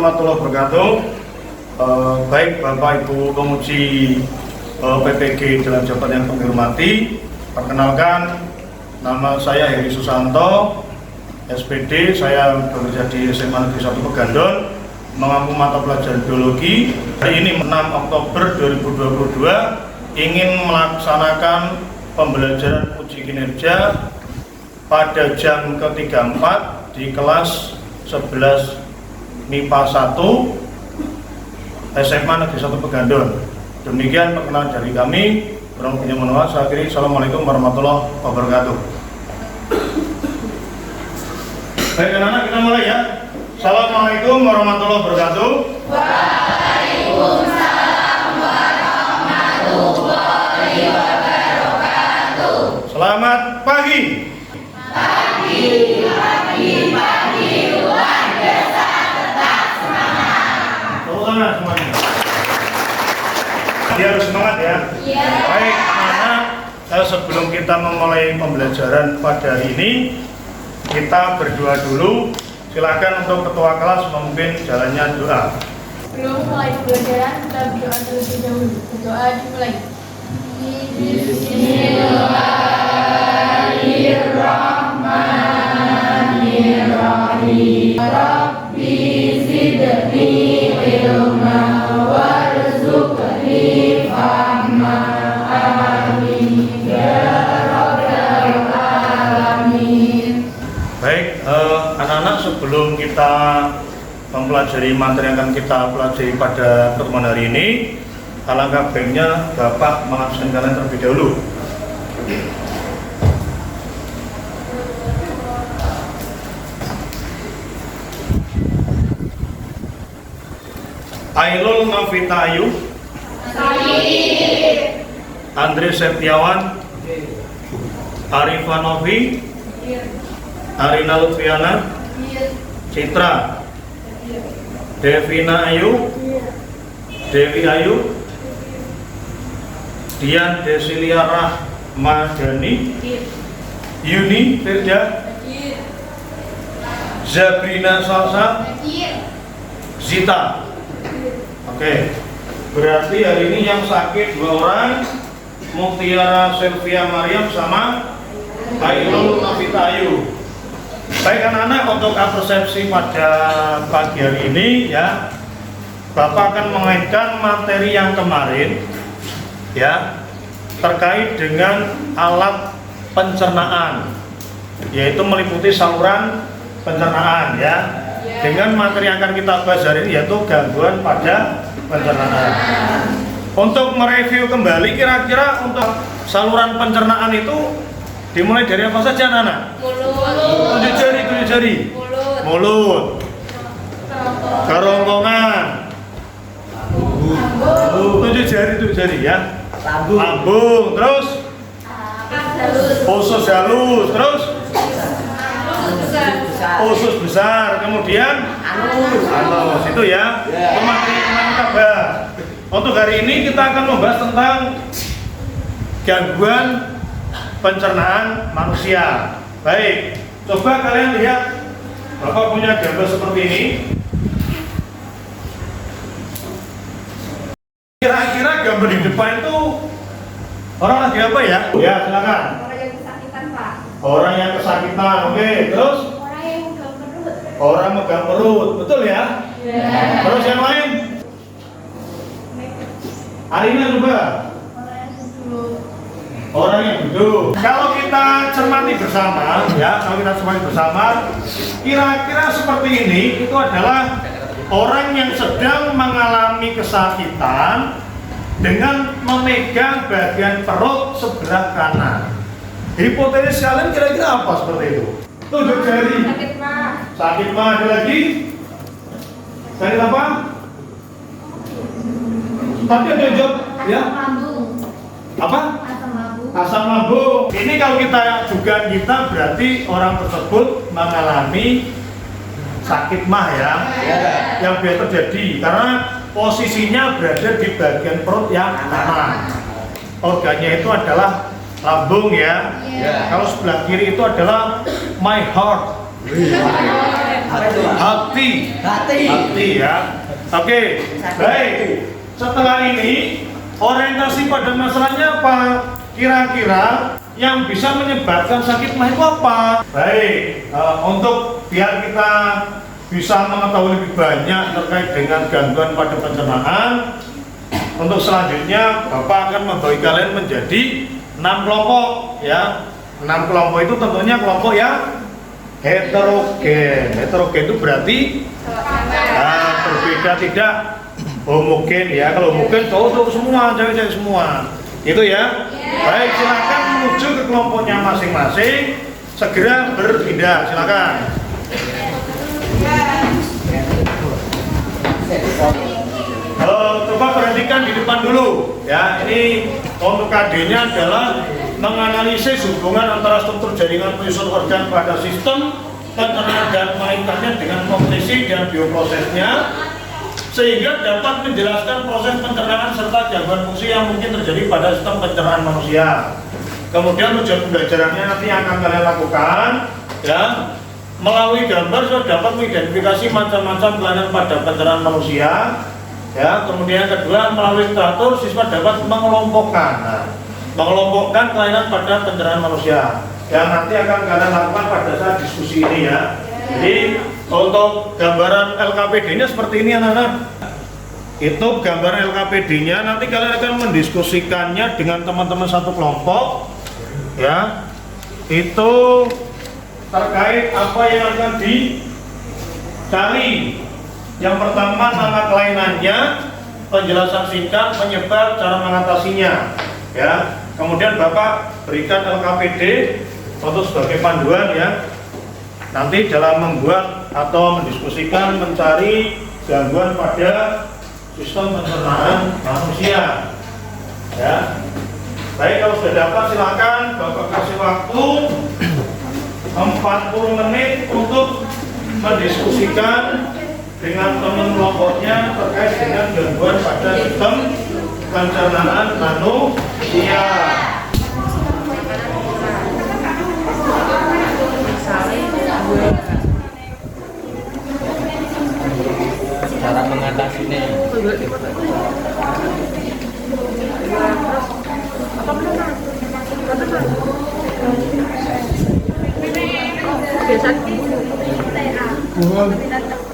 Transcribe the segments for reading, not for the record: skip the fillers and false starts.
warahmatullahi wabarakatuh. Baik Bapak Ibu Pemuji PPG Jalan Jabat yang kami hormati, perkenalkan nama saya Heri Susanto, SPD. Saya bekerja di SMA Negeri 1 Pegandon, mengampu mata pelajaran biologi. Hari ini 6 Oktober 2022 ingin melaksanakan pembelajaran uji kinerja pada jam ke-34 di kelas 11 MIPA 1 SMA Negeri 1 Pegandon. Demikian perkenalan dari kami. Kurang lebihnya mohon maaf. Saya akhiri. Assalamualaikum warahmatullahi wabarakatuh. Baik anak-anak, kita mulai ya. Assalamualaikum warahmatullahi wabarakatuh. Waalaikumsalam warahmatullahi wabarakatuh. Selamat pagi. Pagi luar biasa, tetap semangat. Tepuk tangan semuanya. Dia harus semangat ya. Iya. Baik anak-anak, sebelum kita memulai pembelajaran pada hari ini, kita berdoa dulu. Silakan untuk ketua kelas memimpin jalannya doa. Sebelum mulai pembelajaran, kita berdoa terlebih dahulu. Berdoa dimulai. Bismillahirrahmanirrahim. Rabbi zidni ilma warzuqni fahma. Amin ya rabbal alamin. Baik, anak-anak, sebelum kita mempelajari materi yang akan kita pelajari pada pertemuan hari ini, alangkah baiknya Bapak mengabsen kalian terlebih dahulu. Ailul Nafita Ayu, Andre Septiawan, Arifanovi, Arina Lutfiana, Citra, Devina Ayu, Dewi Ayu, Dian Desilia Rahmadani, Yuni Firda, Zabrina Salsa, Zita. Oke, berarti hari ini yang sakit 2 orang, Mutiara Selvia Mariam sama Ailul Nafita Ayu. Baik anak-anak, untuk persepsi pada pagi hari ini ya, Bapak akan mengaitkan materi yang kemarin ya, terkait dengan alat pencernaan, yaitu meliputi saluran pencernaan ya, dengan materi yang akan kita bahas hari ini yaitu gangguan pada pencernaan. Untuk mereview kembali, kira-kira untuk saluran pencernaan itu dimulai dari apa saja anak-anak? Mulut. 7 jari. Mulut. Kerongkongan. 7 jari ya. Lambung. Terus usus halus. Terus usus besar. Kemudian anus. Itu ya. Itu materi yang kita bahas. Untuk hari ini kita akan membahas tentang gangguan pencernaan manusia. Baik, coba kalian lihat. Bapak punya gambar seperti ini. Kira-kira gambar di depan itu orang lagi apa ya? Ya, silakan. Orang yang kesakitan, Pak. Orang yang kesakitan. Oke, terus Orang yang megang perut. orang megang perut. Betul ya? Ya. Terus yang lain? Arina coba. Orang yang duduk. Orang yang duduk. Kalau kita cermati bersama, ya, kira-kira seperti ini itu adalah orang yang sedang mengalami kesakitan dengan memegang bagian perut sebelah kanan. Hipotesis kalian kira-kira apa seperti itu? Tunjuk jari. Sakit, Pak. Sakit mah, ada lagi? Sakit apa? Tadi ada jawab, ya? Lambung. Apa? Asam lambung. Asam lambung. Ini kalau kita dugaan kita berarti orang tersebut mengalami sakit mah ya, yang biasa terjadi karena posisinya berada di bagian perut yang kanan. Organnya itu adalah lambung ya. Kalau sebelah kiri itu adalah my heart. Hati. Hati ya. Oke. Baik. Setelah ini orientasi pada masalahnya apa? Kira-kira yang bisa menyebabkan sakit mah itu apa? Baik, untuk biar kita bisa mengetahui lebih banyak terkait dengan gangguan pada pencernaan, untuk selanjutnya Bapak akan membagi kalian menjadi 6 kelompok ya. 6 kelompok itu tentunya kelompok yang heterogen. Heterogen itu berarti berbeda, tidak homogen ya. Kalau homogen cowok semua, cewek-cewek semua. Itu ya. Baik, silakan menuju ke kelompoknya masing-masing. Segera berpindah, silakan. Coba perhatikan di depan dulu ya. Ini untuk KD-nya adalah menganalisis hubungan antara struktur jaringan penyusun organ pada sistem pencernaan dan mengaitkannya dengan nutrisi dan bioprosesnya, sehingga dapat menjelaskan proses pencernaan serta gangguan fungsi yang mungkin terjadi pada sistem pencernaan manusia. Kemudian tujuan pembelajarannya nanti akan kalian lakukan ya, melalui gambar sudah dapat mengidentifikasi macam-macam kelainan pada pencernaan manusia ya. Kemudian kedua, melalui teratur siswa dapat mengelompokkan kelainan pada pencernaan manusia yang nanti akan kalian lakukan pada saat diskusi ini ya. Jadi untuk gambaran LKPD-nya seperti ini anak-anak. Itu gambaran LKPD-nya, nanti kalian akan mendiskusikannya dengan teman-teman satu kelompok ya. Itu terkait apa yang akan dicari. Yang pertama, nama kelainannya, penjelasan singkat, penyebab, cara mengatasinya ya. Kemudian Bapak berikan LKPD untuk sebagai panduan ya. Nanti dalam membuat atau mendiskusikan mencari gangguan pada sistem pencernaan manusia ya. Baik, kalau sudah dapat silakan Bapak kasih waktu 40 menit untuk mendiskusikan dengan teman kelompoknya terkait dengan gangguan pada sistem pencernaan manusia. Cara mengatasinya.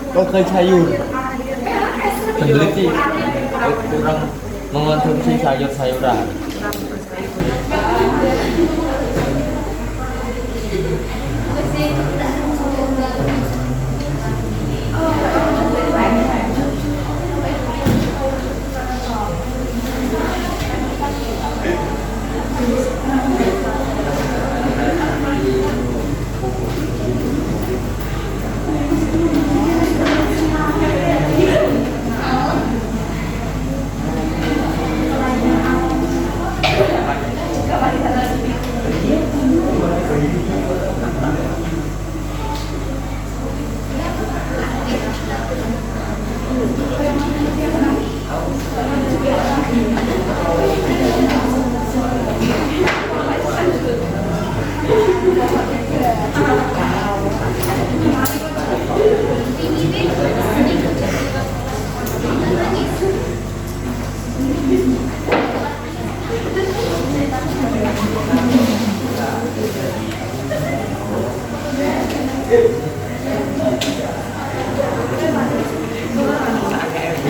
Pakai sayur. Peneliti kurang mengonsumsi sayur-sayuran.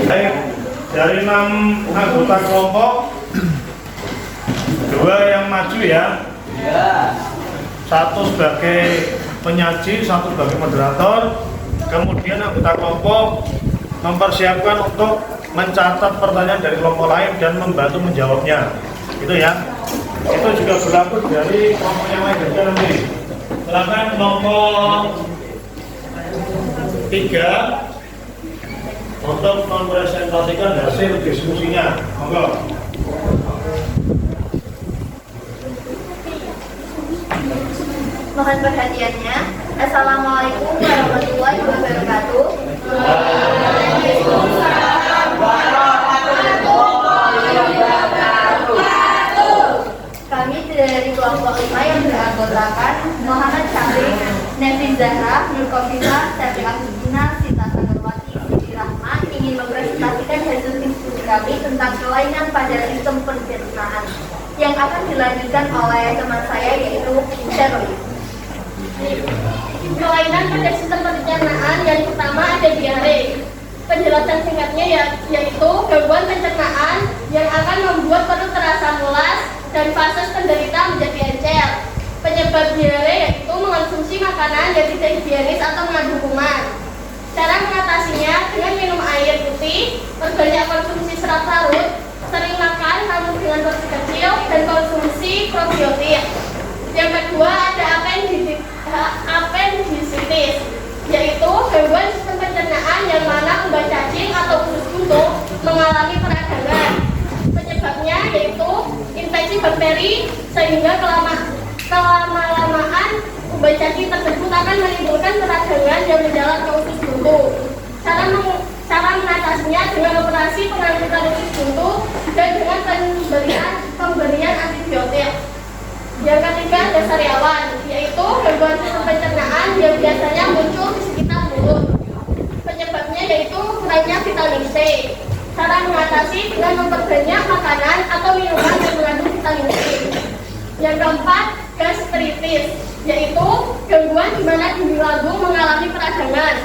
Baik, dari 6 anggota kelompok, 2 yang maju ya. Satu sebagai penyaji, satu sebagai moderator. Kemudian anggota kelompok mempersiapkan untuk mencatat pertanyaan dari kelompok lain dan membantu menjawabnya. Itu ya. Itu juga berlaku dari kelompok yang lain juga nanti. Silakan kelompok 3 untuk mempresentasikan hasil diskusinya. Monggo. Mohon perhatiannya. Assalamualaikum warahmatullahi wabarakatuh. Waalaikumsalam warahmatullahi wabarakatuh. Kami dari kelompok 5 yang beranggotakan Muhammad Syafri, Nevi Zahra, Nur Kofifa, Septi Agustina, Sita Sagarwati, Siti Rahman ingin mempresentasikan hasil diskusi kami tentang kelainan pada sistem pencernaan yang akan dilanjutkan oleh teman saya yaitu Sherly. Kelainan pada sistem pencernaan yang pertama ada diare. Penjelasan singkatnya yaitu gangguan pencernaan yang akan membuat perut terasa mulas dan fase penderita menjadi encer. Penyebab diare yaitu mengonsumsi makanan yang tidak higienis atau mengandung kuman. Cara mengatasinya dengan minum air putih, perbanyak konsumsi serat larut, sering makan namun dengan porsi kecil, dan konsumsi probiotik. Yang kedua ada appendicitis, yaitu gangguan sistem pencernaan yang mana kubah cacing atau usus buntu mengalami peradangan. Penyebabnya yaitu infeksi bakteri sehingga kelama-lamaan kubah cacing tersebut akan menimbulkan peradangan yang menjalar ke usus buntu. Cara mengatasinya dengan operasi pengangkutan usus buntu dan dengan pemberian antibiotik. Yang ketiga ada sariawan, yaitu gangguan sistem pencernaan yang biasanya muncul di sekitar mulut. Penyebabnya yaitu kurangnya vitamin C. Cara mengatasi dengan memperbanyak makanan atau minuman yang mengandung vitamin C. Yang keempat, gastritis, yaitu gangguan di mana dinding lambung mengalami peradangan.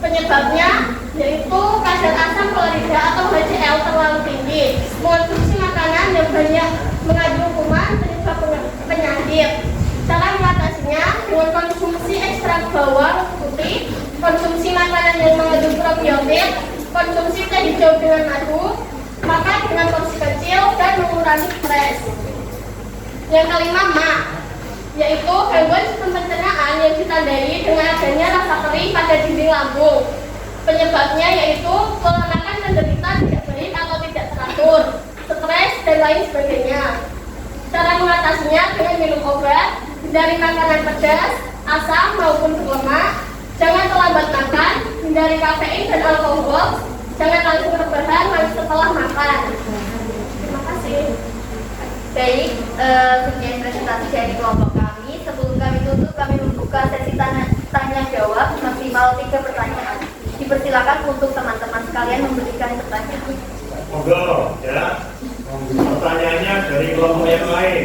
Penyebabnya yaitu kadar asam klorida atau HCl terlalu tinggi, mengonsumsi makanan yang banyak mengandung kuman penyebab penyakit. Cara mengatasinya dengan konsumsi ekstrak bawang putih, konsumsi makanan yang mengandung probiotik, konsumsi teh hijau dengan madu, makan dengan porsi kecil, dan mengurangi stres. Yang kelima, MAC, yaitu gangguan sistem pencernaan yang ditandai dengan adanya rasa kering pada dinding lambung. Penyebabnya yaitu pola makan penderita tidak baik atau tidak teratur, stres, dan lain sebagainya. Cara mengatasinya dengan minum obat, hindari makanan pedas, asam maupun berlemak, jangan terlambat makan, hindari kafein dan alkohol, jangan langsung rebahan setelah makan. Terima kasih. Baik, sekian presentasi dari kelompok kami. Sebelum kami tutup, kami membuka sesi tanya jawab maksimal 3 pertanyaan. Dipersilakan untuk teman-teman sekalian memberikan pertanyaan. Monggo ya. Pertanyaannya dari kelompok yang lain.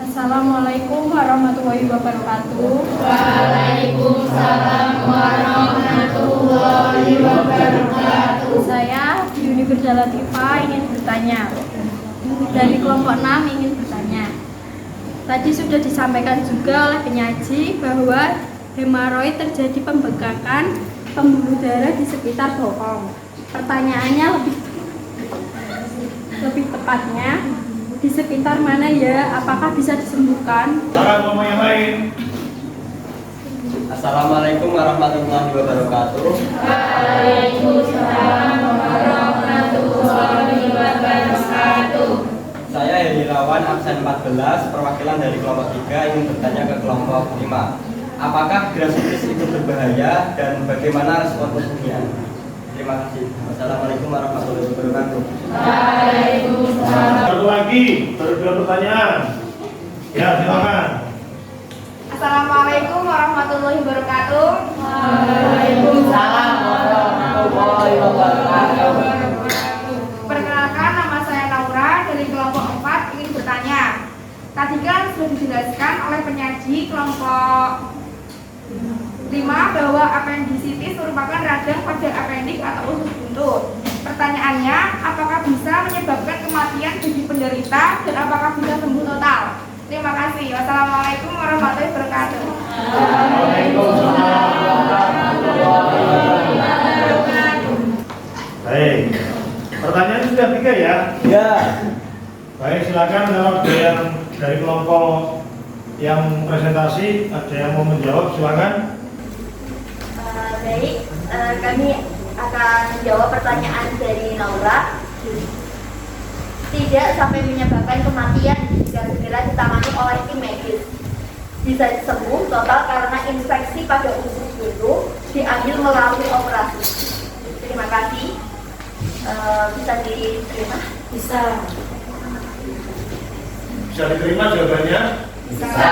Assalamualaikum warahmatullahi wabarakatuh. Waalaikumsalam warahmatullahi wabarakatuh. Saya Yuni Berjalatifah ingin bertanya. Dari kelompok 6 ingin bertanya. Tadi sudah disampaikan juga oleh penyaji bahwa hemoroid terjadi pembengkakan pembuluh darah di sekitar bokong. Pertanyaannya lebih tepatnya di sekitar mana ya? Apakah bisa disembuhkan? Para kelompok yang lain. Assalamualaikum warahmatullahi wabarakatuh. Waalaikumsalam warahmatullahi wabarakatuh. Saya Herirawan absen 14, perwakilan dari kelompok 3 ingin bertanya ke kelompok 5. Apakah grasitis itu berbahaya dan bagaimana respon tubuhnya? Terima kasih. Wassalamualaikum warahmatullahi wabarakatuh. Waalaikumsalam. Satu lagi, berdua pertanyaan. Ya, silakan. Assalamualaikum warahmatullahi wabarakatuh. Waalaikumsalam warahmatullahi wabarakatuh. Perkenalkan, nama saya Laura dari kelompok 4 ingin bertanya. Tadi kan sudah dijelaskan oleh penyaji kelompok 5 bahwa appendicitis merupakan radang pada apendik atau usus buntu. Pertanyaannya, apakah bisa menyebabkan kematian bagi penderita dan apakah bisa sembuh total? Terima kasih. Wassalamualaikum warahmatullahi wabarakatuh. Waalaikumsalam warahmatullahi wabarakatuh. Baik. Pertanyaan sudah 3 ya? Ya. Baik, silakan kalau ada yang dari kelompok yang presentasi, ada yang mau menjawab, silakan. Baik, kami akan menjawab pertanyaan dari Laura. Tidak sampai menyebabkan kematian jika segera ditangani oleh tim medis. Bisa sembuh total karena infeksi pada usus buntu diambil melalui operasi. Terima kasih. Bisa diterima? Bisa. Bisa diterima jawabannya? Bisa.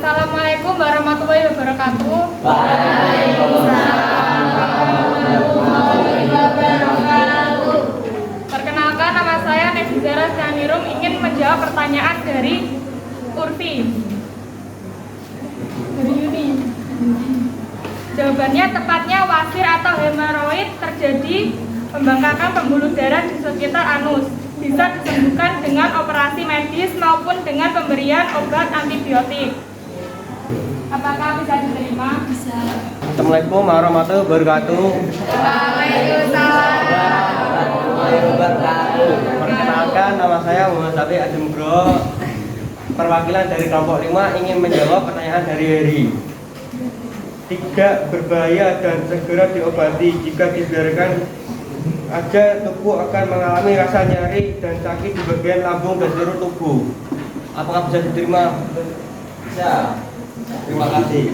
Assalamualaikum warahmatullahi wabarakatuh. Waalaikumsalam warahmatullahi wabarakatuh. Perkenalkan, nama saya Nezizara Syanirum ingin menjawab pertanyaan dari Urfi. Dari Yuni. Jawabannya tepatnya wasir atau hemoroid terjadi pembengkakan pembuluh darah di sekitar anus. Bisa disembuhkan dengan operasi medis maupun dengan pemberian obat antibiotik. Apakah bisa diterima? Bisa. Assalamualaikum warahmatullahi wabarakatuh. Waalaikumsalam. Perkenalkan, nama saya Muhammad Safi Ademgro. Perwakilan dari kelompok 5 ingin menjawab pertanyaan dari Heri. Tidak berbahaya dan segera diobati. Jika dibiarkan aja, tubuh akan mengalami rasa nyeri dan sakit di bagian lambung dan seluruh tubuh. Apakah bisa diterima? Bisa. Terima kasih.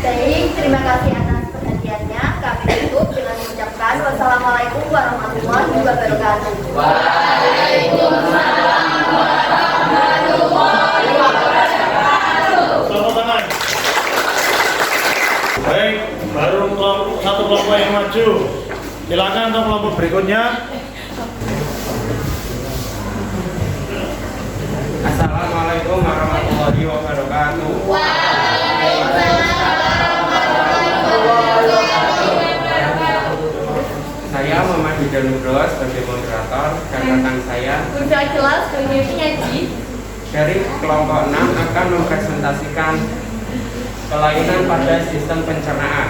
Baik, terima kasih atas perhatiannya. Kami tutup dengan mengucapkan wassalamualaikum warahmatullahi wabarakatuh. Waalaikumsalam warahmatullahi wabarakatuh. Tepuk tangan. Baik, baru satu kelompok yang maju. Silakan untuk kelompok berikutnya. Assalamualaikum warahmatullahi wabarakatuh. Saya Muhammad Hidayat Nugroho sebagai moderator dan rekan saya Sudah jelas sebagai penyaji. dari kelompok 6 akan mempresentasikan kelainan pada sistem pencernaan.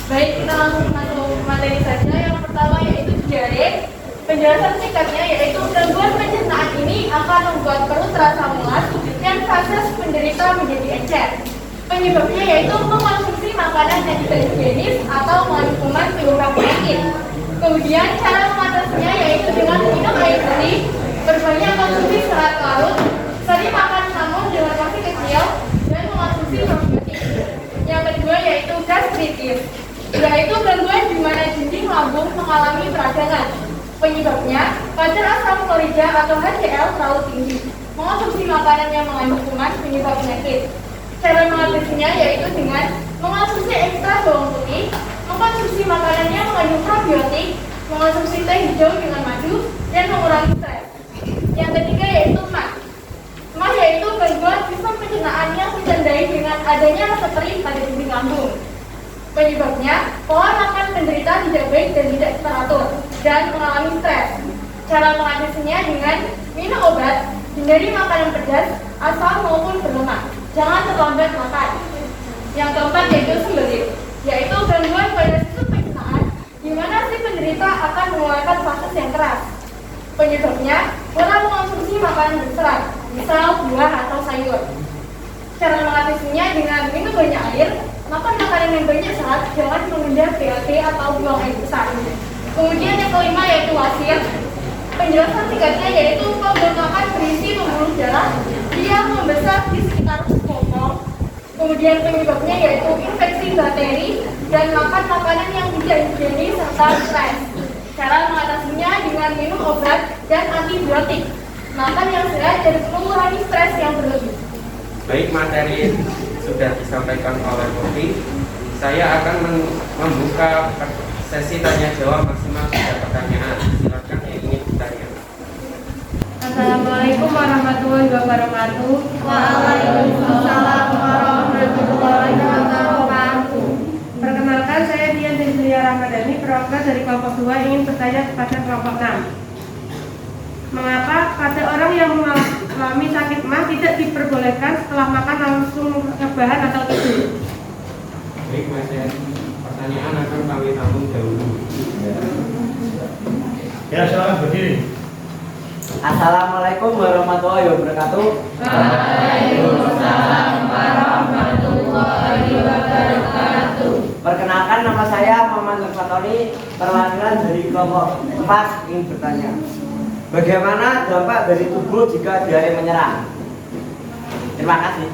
Baik, kita langsung masuk materi saja. Yang pertama yaitu diare. Penjelasan singkatnya yaitu gangguan pencernaan ini akan membuat perut terasa mulas dan feses penderita menjadi encer. Penyebabnya yaitu mengkonsumsi makanan yang tidak higienis atau mengandung kuman penyebab penyakit. Kemudian cara mengatasinya yaitu dengan minum air putih, berbanyak konsumsi serat larut, sering makan namun dengan porsi kecil, dan mengonsumsi probiotik. Yang kedua yaitu gastritis, yaitu gangguan di mana dinding lambung mengalami peradangan. Penyebabnya kadar asam klorida atau HCl terlalu tinggi. Mengonsumsi makanan yang mengandung kuman penyebab penyakit. Cara mengatasinya yaitu dengan mengonsumsi ekstra bawang putih, mengkonsumsi makanan yang mengandung probiotik, mengonsumsi teh hijau dengan madu, dan mengurangi stres. Yang ketiga yaitu MAS. MAS yaitu gangguan sistem pencernaan yang ditandai dengan adanya rasa perih pada dinding lambung. Penyebabnya, pola makan penderita tidak baik dan tidak teratur dan mengalami stres. Cara mengatasinya dengan minum obat, hindari makanan pedas, asam maupun berlemak. Jangan terlambat makan. Yang keempat yaitu sembelit, yaitu gangguan pada sistem pencernaan di mana si penderita akan mengeluarkan fases yang keras. Penyebabnya, kurang mengonsumsi makanan berserat, misal buah atau sayur. Cara mengatasinya dengan minum banyak air, makan makanan yang banyak serat, jangan menghindar BAB atau buang air besar. Kemudian yang kelima yaitu wasir. Penjelasan singkatnya yaitu pembengkakan berisi pembuluh darah yang membesar di sekitar bokong. Kemudian penyebabnya yaitu infeksi bakteri dan makan makanan yang tidak higienis serta stres. Cara mengatasinya dengan minum obat dan antibiotik, makan yang sehat dan mengurangi stres yang berlebih. Baik, materi sudah disampaikan oleh Kofi. Saya akan membuka sesi tanya jawab maksimal 3 pertanyaan. Silakan yang ingin bertanya. Assalamualaikum warahmatullahi wabarakatuh. Waalaikumsalam warahmatullahi wabarakatuh. Perkenalkan, saya Dian Deslia Ramadhani, perwakilan dari kelompok 2 ingin bertanya kepada kelompok 6. Mengapa pada orang yang mengalami sakit mah tidak diperbolehkan setelah makan langsung rebahan atau tidur? Baik, Mas ya. Pertanyaan akan kami tampung dahulu. Ya, silakan berdiri. Assalamualaikum warahmatullahi wabarakatuh. Waalaikumsalam warahmatullahi wabarakatuh. Perkenalkan, nama saya Muhammad Fatoni, perwakilan dari kelompok 4 ingin bertanya. Bagaimana dampak dari tubuh jika diare menyerang? Terima kasih.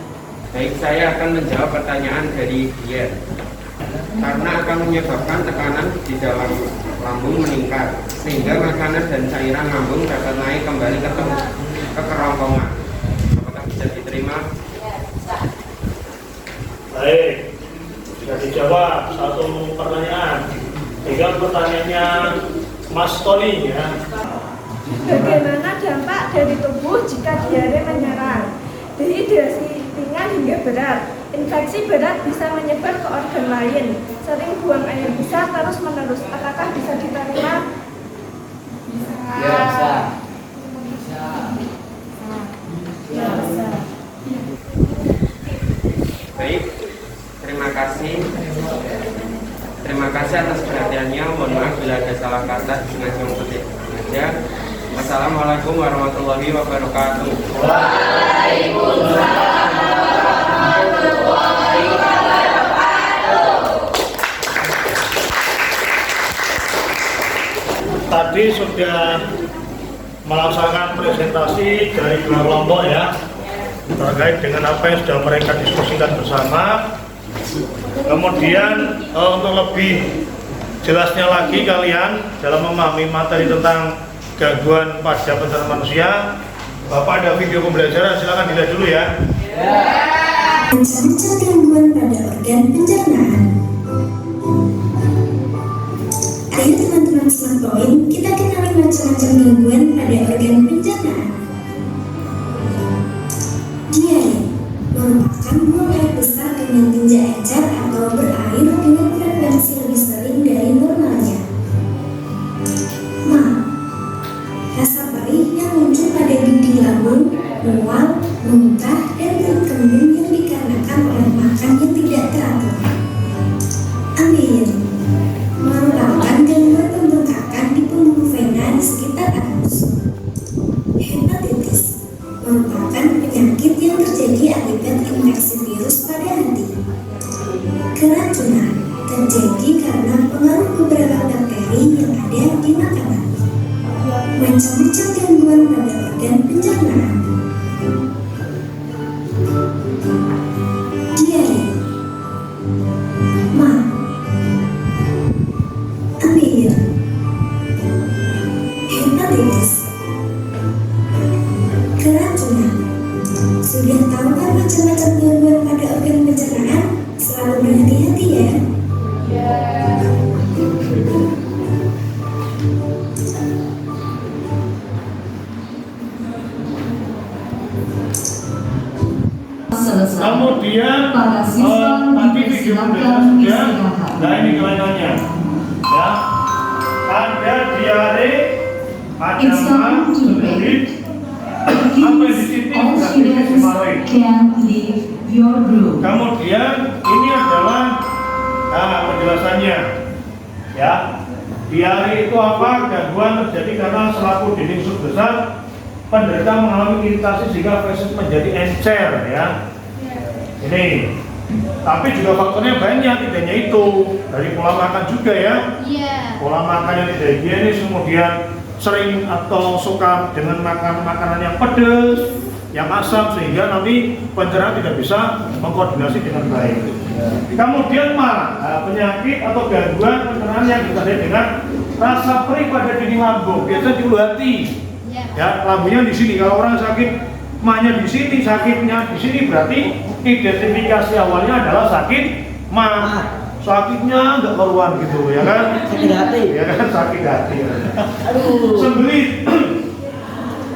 Baik, saya akan menjawab pertanyaan dari Dian. Karena akan menyebabkan tekanan di dalam lambung meningkat, sehingga makanan dan cairan lambung dapat naik kembali ke tempat. kekerongkongan. Apakah bisa diterima? Baik, sudah dijawab satu pertanyaan. Tinggal pertanyaannya Mas Tony ya. Bagaimana dampak dari tubuh jika diare menyerang? Dehidrasi ringan hingga berat. Infeksi berat bisa menyebar ke organ lain. Sering buang air besar terus menerus. Apakah bisa diterima? Ya, bisa. Baik, terima kasih. Terima kasih atas perhatiannya. Mohon maaf bila ada salah kata sengaja mengutip saja. Wassalamualaikum warahmatullahi wabarakatuh. Tadi sudah melaksanakan presentasi dari dua kelompok ya, terkait dengan apa yang sudah mereka diskusikan bersama. Kemudian untuk lebih jelasnya lagi kalian dalam memahami materi tentang gangguan pada pencernaan manusia, Bapak ada video pembelajaran, silakan dilihat dulu ya. Macam-macam gangguan pada organ pencernaan. Ayo teman-teman smart point, kita kenali macam-macam gangguan pada organ pencernaan. Diare merupakan buang air besar dengan tinja encer atau berair dengan frekuensi lebih sering dari normalnya. Ma, rasa perih yang muncul pada dinding lambung, mual, muntah, dan perut kembung yang dikarenakan oleh makan yang tidak teratur. Amir merupakan gangguan pembengkakan di pembuluh vena di sekitar anus. Hepatitis merupakan penyakit yang terjadi akibat infeksi virus pada hati. Keracunan terjadi karena pengaruh beberapa bakteri yang ada di makanan. Macam-macam gangguan pada organ pencernaan. Diare, ma, amir, hepatitis, keracunan. Sudah tahu kan macam-macam gangguan pada organ pencernaan? Selalu berhati-hati ya. Kemudian tadi video pembelajaran sudah, nah ini kelainannya ya, ada diare, ada mah, sedikit, apa di sini juga dimarahin. Kemudian ini adalah penjelasannya ya. Diare itu apa? Gangguan terjadi karena selaput dinding subbesar penderita mengalami iritasi sehingga feses menjadi encer ya. Ini, tapi juga faktornya banyak, tidak hanya itu, dari pola makan juga ya. Pola makan yang tidak higienis, kemudian sering atau suka dengan makanan yang pedas, yang asam, sehingga nanti pencernaan tidak bisa mengkoordinasi dengan baik. Kemudian penyakit atau gangguan pencernaan yang ditandai dengan rasa perih pada dinding lambung, biasanya di ulu hati. Ya, lambungnya di sini. Kalau orang sakit mahnya di sini, sakitnya di sini, berarti identifikasi awalnya adalah sakit mah. Sakitnya nggak keluar gitu ya kan? Sakit hati. Ya kan, sakit hati. Aduh. Sembelit.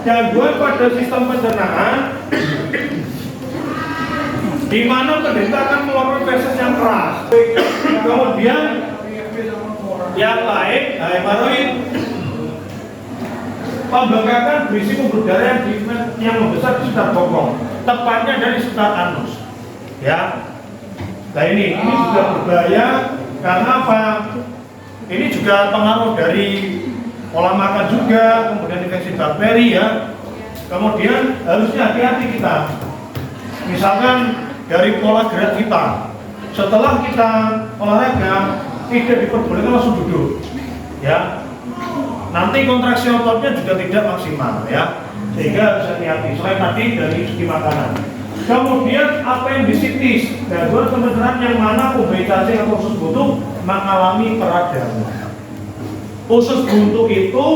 Gangguan pada sistem pencernaan di mana penderita akan mengeluarkan feses yang keras. Kemudian yang lain, hemoroid. Pembengkakan berisi pembuluh darah yang membesar di sekitar bokong, tepatnya dari sekitar anus. Ya, nah ini juga berbahaya karena apa? Ini juga pengaruh dari pola makan juga, kemudian infeksi bakteri ya. Kemudian harusnya hati-hati kita. Misalkan dari pola gerak kita, setelah kita olahraga tidak diperbolehkan langsung duduk, ya. Nanti kontraksi ototnya juga tidak maksimal ya, sehingga harus hati-hati. Selain tadi dari segi makanan. Kemudian apa yang disitis, gangguan pencernaan yang mana UBCC atau usus buntu mengalami peradangan. Usus buntu itu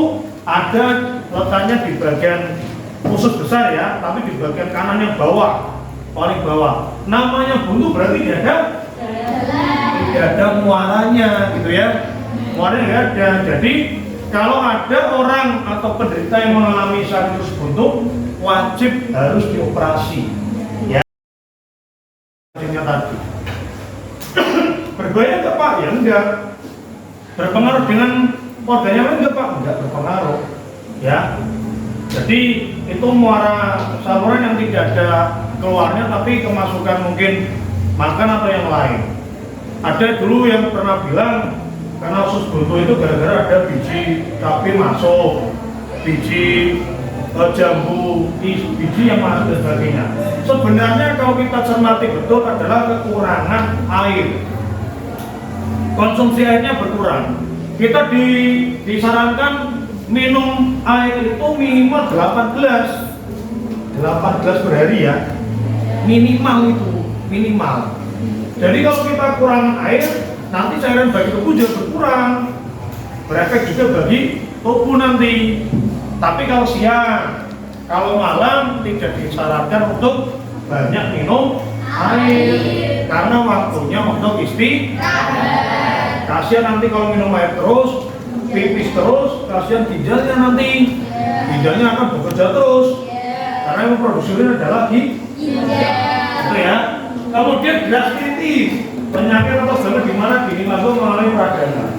ada letaknya di bagian usus besar ya, tapi di bagian kanan yang bawah, paling bawah. Namanya buntu berarti tidak ada muaranya gitu ya. Muaranya nggak ada. Jadi kalau ada orang atau penderita yang mengalami sakit usus buntu, wajib harus dioperasi. Ya. Tadi. Berbahaya nggak Pak? Ya enggak. Berpengaruh dengan organnya enggak Pak? Enggak berpengaruh. Ya. Jadi itu muara saluran yang tidak ada keluarnya tapi kemasukan mungkin makan atau yang lain. Ada dulu yang pernah bilang karena usus buntu itu gara-gara ada biji cabai masuk, biji jambu, biji yang masuk dan sebagainya. Sebenarnya kalau kita cermati betul adalah kekurangan air. Konsumsi airnya berkurang. Kita disarankan minum air itu minimal 8 gelas per hari ya, minimal itu, minimal. Jadi kalau kita kurang air, nanti cairan bagi tubuh juga berkurang, berefek juga bagi tubuh nanti. Tapi kalau siang, kalau malam tidak disarankan untuk banyak minum air, karena waktunya untuk istirahat. Kasihan nanti kalau minum air terus, pipis terus, kasihan ginjalnya nanti, ginjalnya akan bekerja terus, karena yang memproduksi urin adalah ginjal, gitu ya. Kemudian gastritis, penyakit atau gejala di mana dinding lambung mengalami peradangan.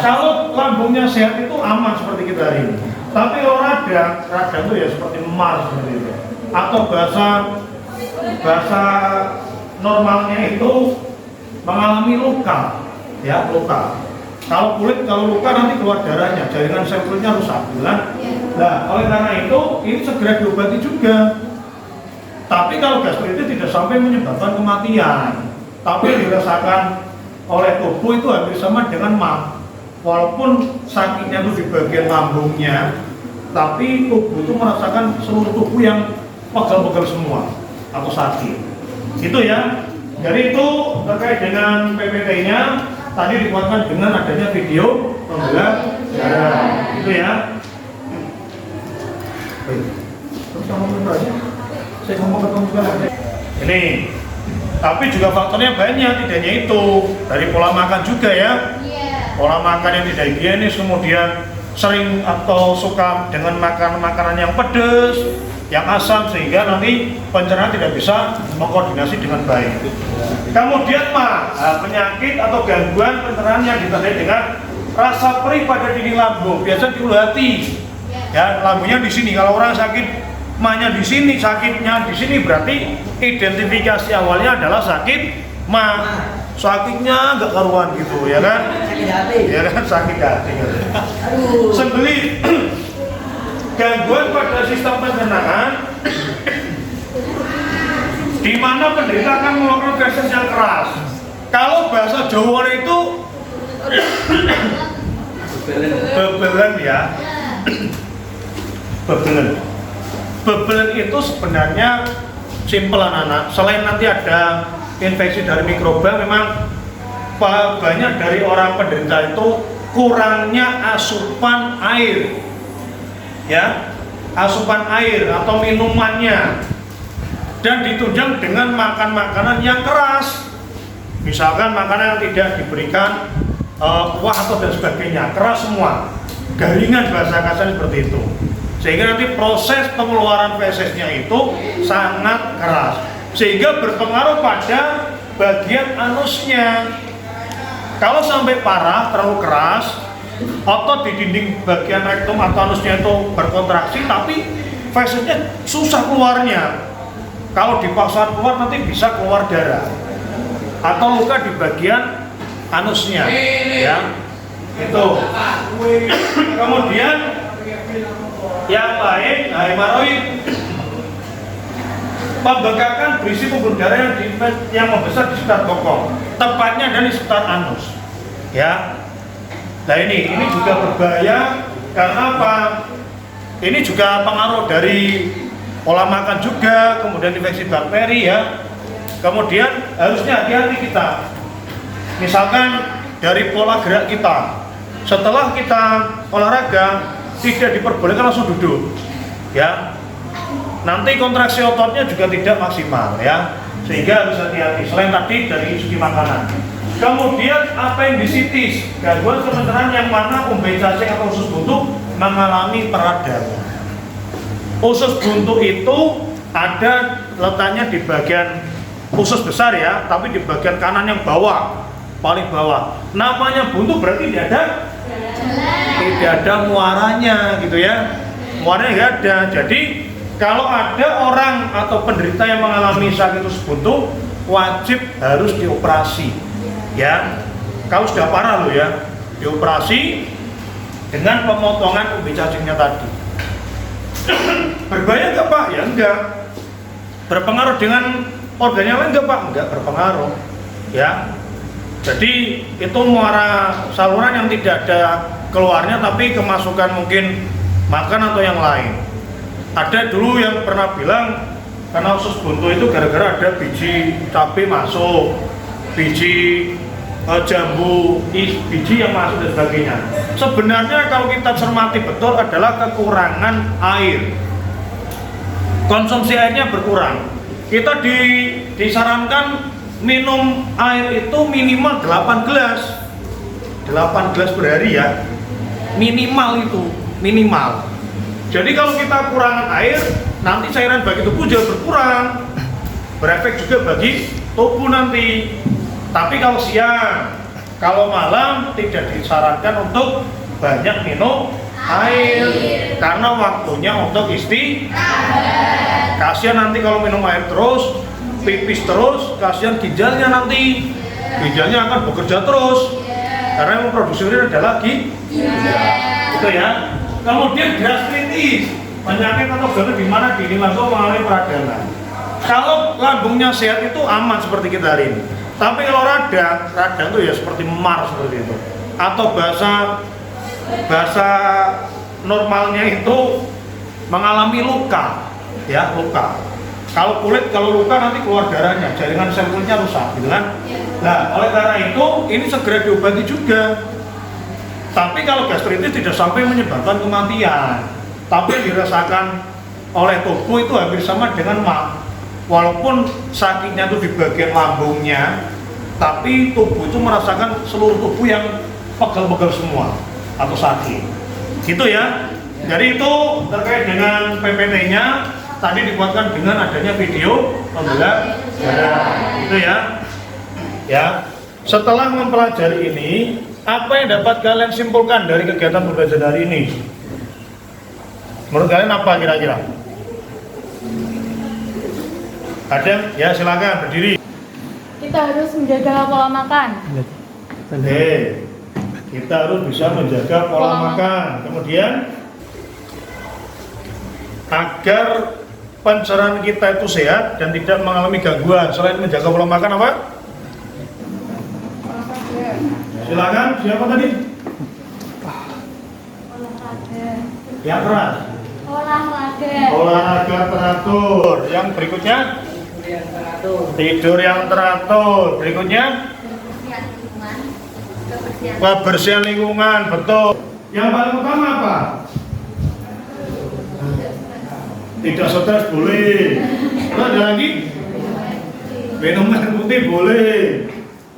Kalau lambungnya sehat itu aman seperti kita hari ini. Tapi kalau radang itu ya seperti memar seperti itu. Atau bahasa normalnya itu mengalami luka, ya luka. Kalau kulit, kalau luka nanti keluar darahnya, jaringan sel kulitnya rusak, bilang. Nah, oleh karena itu, ini segera diobati juga. Tapi kalau gastritis tidak sampai menyebabkan kematian, tapi dirasakan oleh tubuh itu hampir sama dengan mah. Walaupun sakitnya itu di bagian lambungnya, tapi tubuh itu merasakan seluruh tubuh yang pegal-pegal semua atau sakit. Itu ya. Jadi itu terkait dengan PPT-nya. Tadi dikuatkan dengan adanya video pembelajaran, itu ya. Terus kamu aja. Saya ngomong ketemu juga. Ini, tapi juga faktornya banyak, tidak hanya itu. Dari pola makan juga ya. Pola makan yang tidak higienis, kemudian sering atau suka dengan makanan yang pedas, yang asam, sehingga nanti pencernaan tidak bisa mengkoordinasi dengan baik. Kemudian penyakit atau gangguan pencernaan yang ditandai dengan rasa perih pada dinding lambung, biasa di ulu hati. Ya, lambungnya di sini. Kalau orang sakit mahnya di sini, sakitnya di sini, berarti identifikasi awalnya adalah sakit mah. Sakitnya nggak karuan gitu, ya kan? Sakit hati. Ya kan, sakit hati. Aduh. Sembelit. Gangguan pada sistem pencernaan, di mana penderita akan mengeluarkan feses yang keras. Kalau bahasa Jawa itu bebelen ya. Bebelen itu sebenarnya simpel anak-anak. Selain nanti ada infeksi dari mikroba, memang banyak dari orang penderita itu kurangnya asupan air. Ya, asupan air atau minumannya, dan ditunjang dengan makan makanan yang keras. Misalkan makanan yang tidak diberikan kuah atau dan sebagainya, keras semua, garingan bahasa kasar seperti itu, sehingga nanti proses pengeluaran fesesnya itu sangat keras, sehingga berpengaruh pada bagian anusnya. Kalau sampai parah, terlalu keras, otot di dinding bagian rektum atau anusnya itu berkontraksi, tapi fesesnya susah keluarnya. Kalau dipaksa keluar nanti bisa keluar darah atau luka di bagian anusnya, ya. Itu. Kemudian yang lain, hemoroid, pembengkakan berisi pembuluh darah yang membesar di sekitar bokong, tepatnya dari sekitar anus, ya. Nah ini juga berbahaya karena apa? Ini juga pengaruh dari pola makan juga, kemudian infeksi bakteri ya. Kemudian harusnya hati-hati kita. Misalkan dari pola gerak kita, setelah kita olahraga tidak diperbolehkan langsung duduk, ya. nanti kontraksi ototnya juga tidak maksimal ya, sehingga harus hati-hati. Selain tadi dari segi makanan, kemudian apa yang disitis, gangguan pencernaan yang mana umbai cacing atau usus buntu mengalami peradangan. Usus buntu itu ada letaknya di bagian usus besar ya, tapi di bagian kanan yang bawah, paling bawah. Namanya buntu berarti tidak ada muaranya gitu ya, muaranya nggak ada. Jadi kalau ada orang atau penderita yang mengalami sakit usus buntu, wajib harus dioperasi ya. Kalau sudah parah loh ya, dioperasi dengan pemotongan umbi cacingnya tadi. Berbahaya nggak Pak? Ya enggak. Berpengaruh dengan organ yang lain nggak Pak? Enggak berpengaruh ya. Jadi itu muara saluran yang tidak ada keluarnya, tapi kemasukan mungkin makan atau yang lain. Ada dulu yang pernah bilang karena usus buntu itu gara-gara ada biji cabai masuk, biji jambu, biji yang masuk dan sebagainya. Sebenarnya kalau kita cermati betul adalah kekurangan air. Konsumsi airnya berkurang. Kita disarankan minum air itu minimal 8 gelas. 8 gelas per hari ya. Minimal itu, minimal. Jadi kalau kita kurangan air, nanti cairan bagi tubuh juga berkurang. Berefek juga bagi tubuh nanti. Tapi kalau siang, kalau malam tidak disarankan untuk banyak minum air karena waktunya untuk istirahat. Kasihan nanti kalau minum air terus, pipis terus, kasihan ginjalnya nanti. Ginjalnya akan bekerja terus karena yang memproduksi urin adalah ginjal. Itu ya. Kemudian gastritis, penyakit atau gangguan di mana dini langsung mengalami peradangan. Kalau lambungnya sehat itu aman seperti kita hari ini. Tapi kalau radang itu ya seperti memar seperti itu. Atau bahasa normalnya itu mengalami luka, ya luka. Kalau kulit kalau luka nanti keluar darahnya, jaringan sel kulitnya rusak, gitu kan? Nah, oleh karena itu ini segera diobati juga. Tapi kalau gastritis tidak sampai menyebabkan kematian, tapi yang dirasakan oleh tubuh itu hampir sama dengan walaupun sakitnya itu di bagian lambungnya, tapi tubuh itu merasakan seluruh tubuh yang pegel-pegel semua atau sakit. Gitu ya. Jadi itu terkait dengan PPT-nya tadi dikuatkan dengan adanya video pembelajaran. Itu ya. Ya. Setelah mempelajari ini, apa yang dapat kalian simpulkan dari kegiatan pembelajaran hari ini? Menurut kalian apa kira-kira? Ada? Ya silakan berdiri. Kita harus menjaga pola makan. Oke. Kita harus bisa menjaga pola makan. Kemudian agar pencernaan kita itu sehat dan tidak mengalami gangguan. Selain menjaga pola makan apa? Silakan, siapa tadi? Yang keras. Olahraga teratur. Yang berikutnya? Tidur yang teratur. Berikutnya? Kebersihan lingkungan, betul. Yang paling utama apa? Tidak stres boleh. Terus ada lagi? Minum air putih boleh.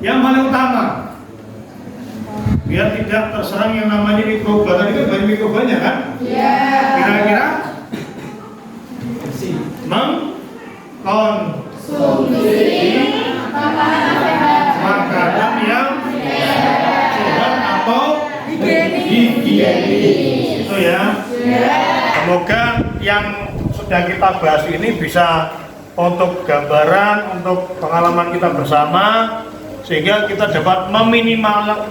Yang paling utama, biar tidak terserang yang namanya mikroba. Tadi kan banyak mikrobanya kan? Iya. Kira-kira mengkonsumsi makanan yang sehat atau higienis. Itu ya. Semoga yang sudah kita bahas ini bisa untuk gambaran, untuk pengalaman kita bersama, sehingga kita dapat meminimalkan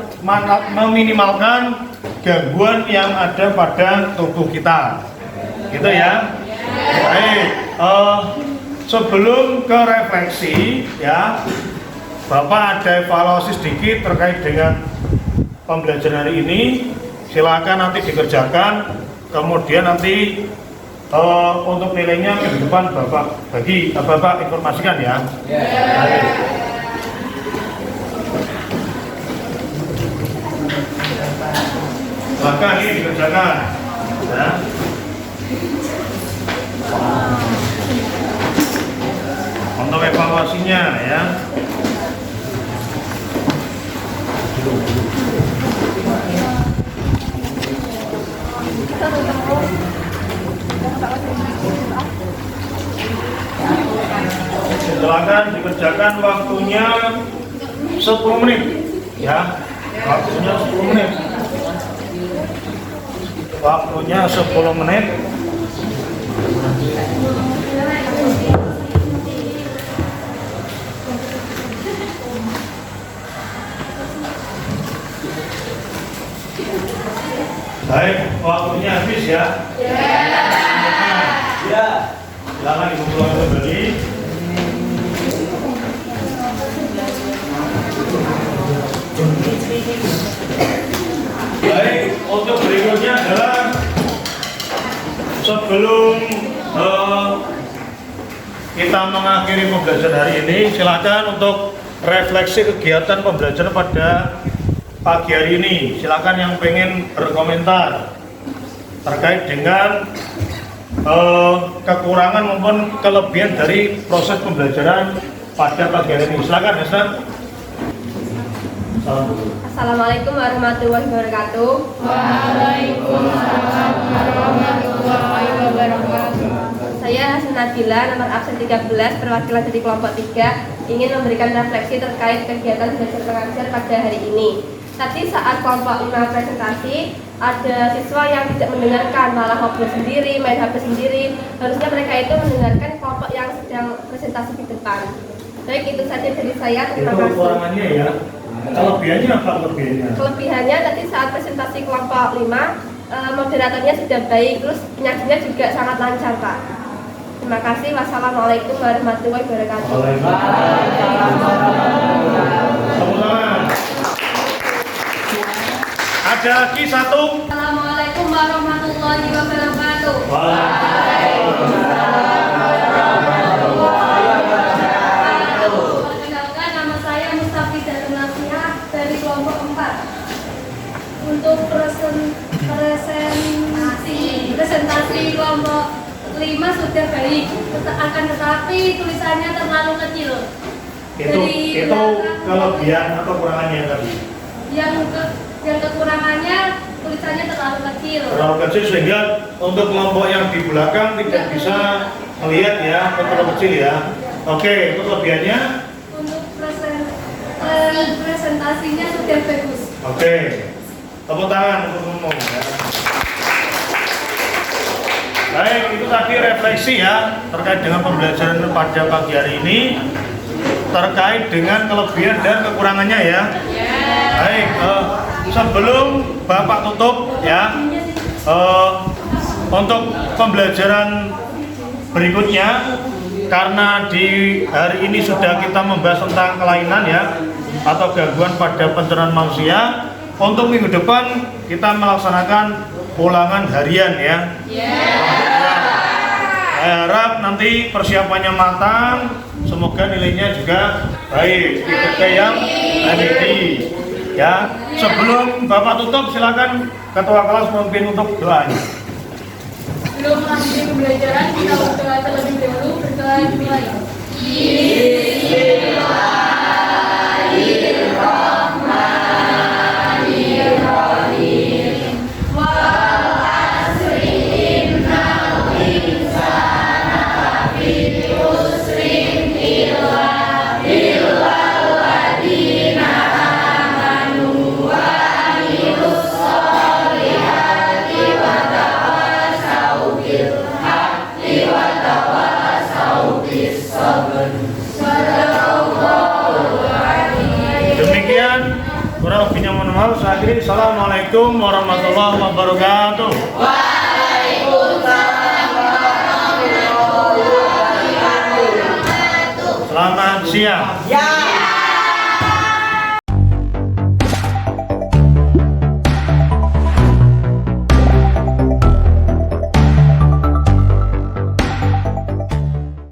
gangguan yang ada pada tubuh kita, gitu ya. Baik, sebelum ke refleksi ya, Bapak ada evaluasi sedikit terkait dengan pembelajaran hari ini. Silakan nanti dikerjakan, kemudian nanti untuk nilainya ke depan Bapak informasikan ya. Baik. Maka ini dikerjakan ya. Untuk evaluasinya ya. Silakan dikerjakan waktunya 10 menit ya. Waktunya 10 menit. Waktunya 10 menit. Baik, waktunya habis ya. Ya. Silakan Ibu pulang kembali. Baik, untuk berikutnya adalah sebelum kita mengakhiri pembelajaran hari ini, silakan untuk refleksi kegiatan pembelajaran pada pagi hari ini. Silakan yang pengen berkomentar terkait dengan kekurangan maupun kelebihan dari proses pembelajaran pada pagi hari ini. Silakan, Ustaz. Assalamualaikum warahmatullahi wabarakatuh. Waalaikumsalam warahmatullahi wabarakatuh. Saya Hasan Nabila, nomor absen 13, perwakilan dari kelompok 3, ingin memberikan refleksi terkait kegiatan belajar mengajar pada hari ini. Tadi saat kelompok 5 presentasi, ada siswa yang tidak mendengarkan, malah ngobrol sendiri, main HP sendiri. Harusnya mereka itu mendengarkan kelompok yang sedang presentasi di depan. Baik, itu saja dari saya. Terima Itu kasih. kekurangannya ya. Kelebihannya apa kelebihannya? Kelebihannya tadi saat presentasi kelompok 5, moderatornya sudah baik, terus penyajiannya juga sangat lancar, Pak. Terima kasih. Wassalamualaikum warahmatullahi wabarakatuh. Ada lagi satu. Assalamualaikum warahmatullahi wabarakatuh. Perkenalkan, nama saya Mustafidah Nasiah dari kelompok 4. Untuk presentasi kelompok 5 sudah baik, akan tetapi tulisannya terlalu kecil. Itu kelebihan atau kekurangannya tadi? Yang kekurangannya tulisannya terlalu kecil. Terlalu kecil sehingga untuk kelompok yang di belakang tidak bisa melihat ya, terlalu kecil ya. Oke, itu kelebihannya? Untuk presentasinya sudah bagus. Oke, tepuk tangan untuk ngomong ya. Baik, itu tadi refleksi ya terkait dengan pembelajaran pada pagi hari ini, terkait dengan kelebihan dan kekurangannya ya. Baik, sebelum Bapak tutup ya, untuk pembelajaran berikutnya, karena di hari ini sudah kita membahas tentang kelainan ya, atau gangguan pada pencernaan manusia. Untuk minggu depan kita melaksanakan ulangan harian ya. Saya harap nanti persiapannya matang, semoga nilainya juga baik, tidak yang hati ya. Sebelum Bapak tutup, silakan Ketua kelas memimpin untuk doanya. Sebelum mengakhiri pembelajaran, kita berdoa terlebih dahulu. Berdoa dimulai. Demikian kurang lebihnya mohon maaf. Saya akhiri. Assalamualaikum warahmatullahi wabarakatuh. Waalaikumsalam warahmatullahi wabarakatuh. Selamat siang. Ya.